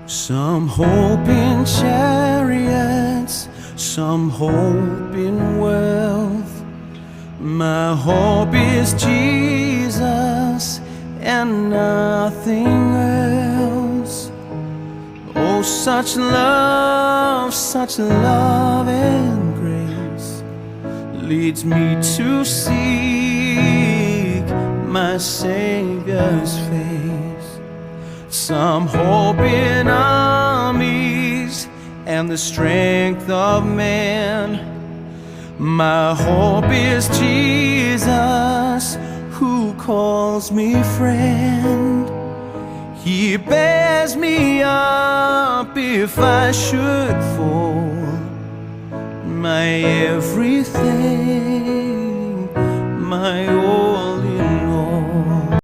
Some hope in chariots, some hope in wealth. My hope is Jesus and nothing else. Oh, such love and grace leads me to seek my Savior's face. Some hope in armies and the strength of man. My hope is Jesus, who calls me friend. He bears me up if I should fall. My everything, my all.